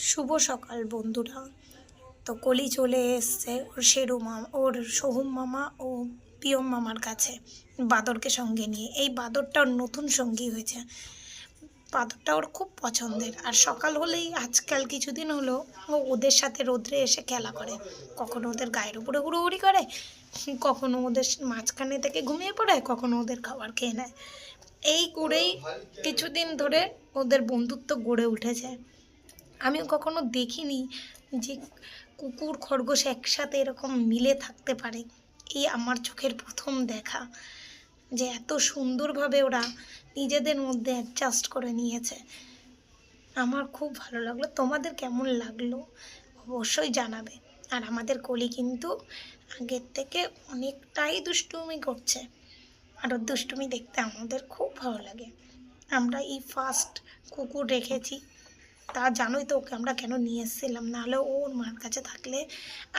শুভ সকাল বন্ধুরা। তো কলি চলে এসছে ওর শেরু মামা, ওর সোহম মামা ও পিয়ম মামার কাছে বাদরকে সঙ্গে নিয়ে। এই বাদরটা ওর নতুন সঙ্গী হয়েছে। বাদরটা ওর খুব পছন্দের। আর সকাল হলেই আজকাল কিছুদিন হলো ও ওদের সাথে রোদ্রে এসে খেলা করে। কখনো ওদের গায়ের উপরে হুড়োহুড়ি করে, কখনো ওদের মাঝখানে থেকে ঘুমিয়ে পড়ে, কখনো ওদের খাবার খেয়ে নেয়। এই করেই কিছুদিন ধরে ওদের বন্ধুত্ব গড়ে উঠেছে। আমিও কখনো দেখিনি যে কুকুর খরগোশ একসাথে এরকম মিলে থাকতে পারে। এই আমার চোখের প্রথম দেখা যে এত সুন্দরভাবে ওরা নিজেদের মধ্যে অ্যাডজাস্ট করে নিয়েছে। আমার খুব ভালো লাগলো। তোমাদের কেমন লাগলো অবশ্যই জানাবে। আর আমাদের কলি কিন্তু আগের থেকে অনেকটাই দুষ্টুমি করছে। আর ওর দুষ্টুমি দেখতে আমাদের খুব ভালো লাগে। আমরা এই ফার্স্ট কুকুর রেখেছি, তা জানোই তো ওকে আমরা কেন নিয়ে এসেছিলাম, নাহলে ওর মার কাছে থাকলে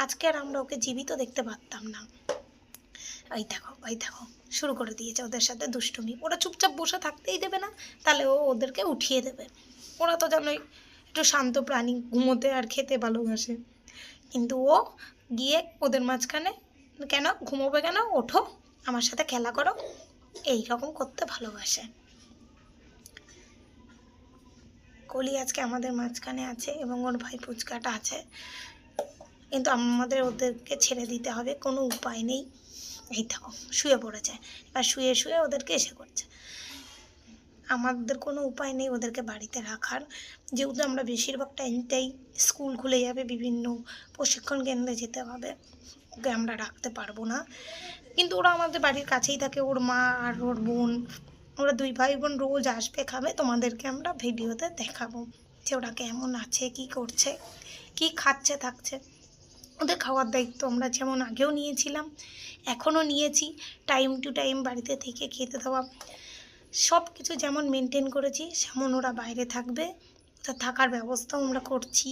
আজকে আর আমরা ওকে জীবিত দেখতে পারতাম না। ওই দেখো ওই দেখো, শুরু করে দিয়েছে ওদের সাথে দুষ্টুমি। ওরা চুপচাপ বসে থাকতেই দেবে না, তাহলে ও ওদেরকে উঠিয়ে দেবে। ওরা তো জানোই একটু শান্ত প্রাণী, ঘুমোতে আর খেতে ভালোবাসে। কিন্তু ও গিয়ে ওদের মাঝখানে, কেন ঘুমোবে, কেন ওঠো আমার সাথে খেলা করো, এই রকম করতে ভালোবাসে। কলি আজকে আমাদের মাঝখানে আছে এবং ওর ভাই পুচকাটা আছে, কিন্তু আমাদের ওদেরকে ছেড়ে দিতে হবে, কোনো উপায় নেই। এই দেখো শুয়ে পড়েছে, এবার শুয়ে শুয়ে ওদেরকে এসে করছে। আমাদের কোনো উপায় নেই ওদেরকে বাড়িতে রাখার, যেহেতু আমরা বেশিরভাগ টাইমটাই স্কুল খুলে যাবে, বিভিন্ন প্রশিক্ষণ কেন্দ্রে যেতে হবে, ওকে আমরা রাখতে পারবো না। কিন্তু ওরা আমাদের বাড়ির কাছেই থাকে, ওর মা আর ওর বোন, ওরা দুই ভাই বোন রোজ আসবে, খাবে, তোমাদেরকে আমরা ভিডিওতে দেখাবো যে ওরা কেমন আছে, কি করছে, কি খাচ্ছে থাকছে। ওদের খাওয়ার দায়িত্ব আমরা যেমন আগেও নিয়েছিলাম, এখনও নিয়েছি। টাইম টু টাইম বাড়িতে থেকে খেতে দেওয়া, সব কিছু যেমন মেনটেন করেছি সেমন ওরা বাইরে থাকবে, তা থাকার ব্যবস্থাও আমরা করছি।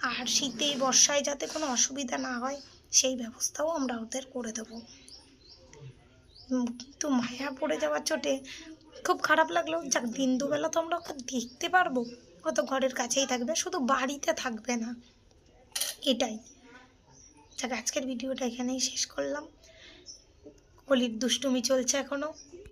আর শীতে বর্ষায় যাতে কোনো অসুবিধা না হয় সেই ব্যবস্থাও আমরা ওদের করে দেবো। কিন্তু মায়া পড়ে যাওয়ার চোটে খুব খারাপ লাগলো। যাক, দিন দুবেলা তো আমরা ওকে দেখতে পারবো, ও তো ঘরের কাছেই থাকবে, শুধু বাড়িতে থাকবে না, এটাই। যাক, আজকের ভিডিওটা এখানেই শেষ করলাম। কলির দুষ্টুমি চলছে এখনও।